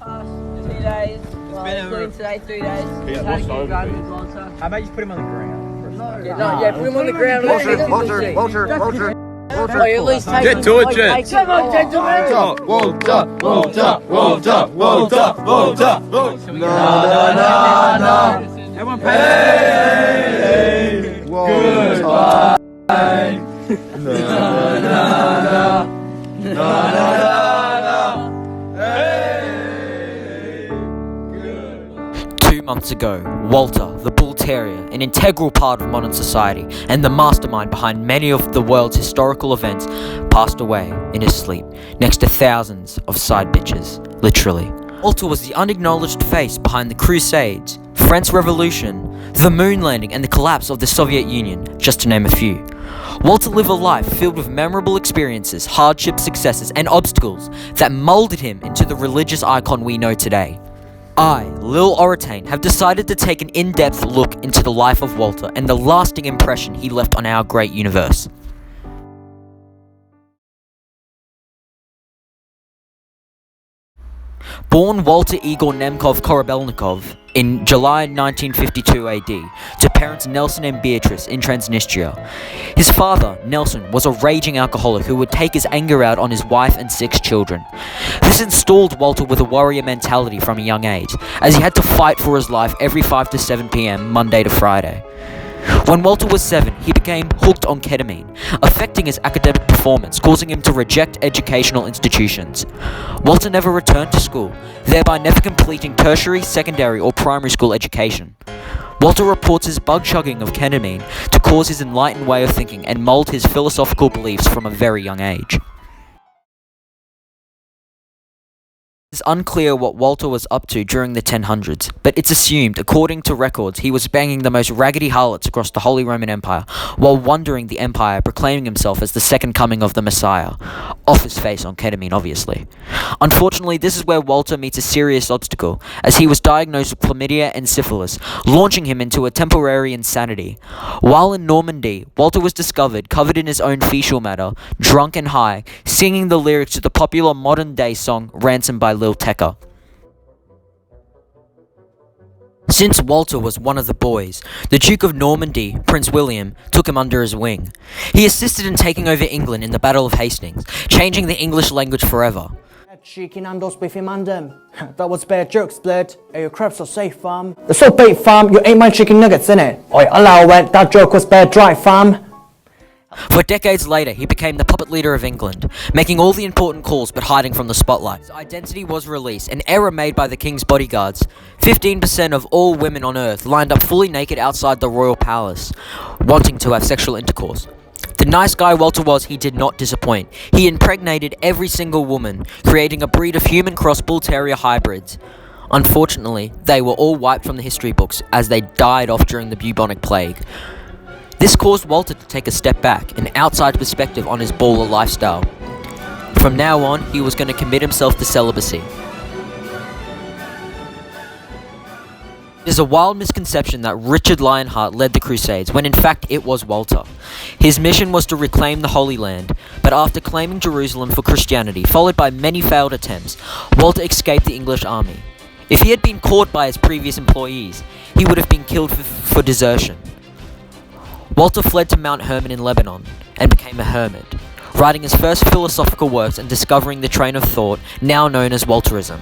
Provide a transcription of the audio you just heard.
Past 2 days. Including today, 3 days. Yeah, Had a what's good over, run please? with Walter. How about you just put him on the ground? Put him on the ground. Walter. Or at least take Get him. to it, gents. Come on, gentlemen. Walter. Everyone pay. Two months ago, Walter, the bull terrier, an integral part of modern society and the mastermind behind many of the world's historical events, passed away in his sleep next to thousands of side bitches, literally. Walter was the unacknowledged face behind the Crusades, French Revolution, the moon landing and the collapse of the Soviet Union, just to name a few. Walter lived a life filled with memorable experiences, hardships, successes and obstacles that molded him into the religious icon we know today. I, Lil Oratane, have decided to take an in-depth look into the life of Walter and the lasting impression he left on our great universe. Born Walter Igor Nemkov Korobelnikov in July 1952 AD to parents Nelson and Beatrice in Transnistria. His father, Nelson, was a raging alcoholic who would take his anger out on his wife and 6 children. This installed Walter with a warrior mentality from a young age, as he had to fight for his life every 5 to 7 p.m. Monday to Friday. When Walter was 7, he became hooked on ketamine, affecting his academic performance, causing him to reject educational institutions. Walter never returned to school, thereby never completing tertiary, secondary, or primary school education. Walter reports his bug-chugging of ketamine to cause his enlightened way of thinking and mold his philosophical beliefs from a very young age. It's unclear what Walter was up to during the 1000s, but it's assumed, according to records, he was banging the most raggedy harlots across the Holy Roman Empire, while wandering the empire, proclaiming himself as the second coming of the Messiah. Off his face on ketamine, obviously. Unfortunately, this is where Walter meets a serious obstacle, as he was diagnosed with chlamydia and syphilis, launching him into a temporary insanity. While in Normandy, Walter was discovered, covered in his own fecal matter, drunk and high, singing the lyrics to the popular modern-day song Ransom by Lil Tecca. Since Walter was one of the boys, the Duke of Normandy, Prince William, took him under his wing. He assisted in taking over England in the Battle of Hastings, changing the English language forever. Chicken and those beefy man them. That was bad jokes, blood. Are your crabs so safe, fam? They're so bait, fam. You ain't my chicken nuggets, innit? Oi, allow it. That joke was bad dry, fam. For decades later, he became the puppet leader of England, making all the important calls but hiding from the spotlight. His identity was released, an error made by the king's bodyguards. 15% of all women on Earth lined up fully naked outside the royal palace, wanting to have sexual intercourse. The nice guy Walter was, he did not disappoint. He impregnated every single woman, creating a breed of human cross bull terrier hybrids. Unfortunately, they were all wiped from the history books as they died off during the bubonic plague. This caused Walter to take a step back, an outside perspective on his baller lifestyle. From now on, he was going to commit himself to celibacy. There's a wild misconception that Richard Lionheart led the Crusades, when in fact it was Walter. His mission was to reclaim the Holy Land, but after claiming Jerusalem for Christianity, followed by many failed attempts, Walter escaped the English army. If he had been caught by his previous employees, he would have been killed for desertion. Walter fled to Mount Hermon in Lebanon and became a hermit, writing his first philosophical works and discovering the train of thought now known as Walterism.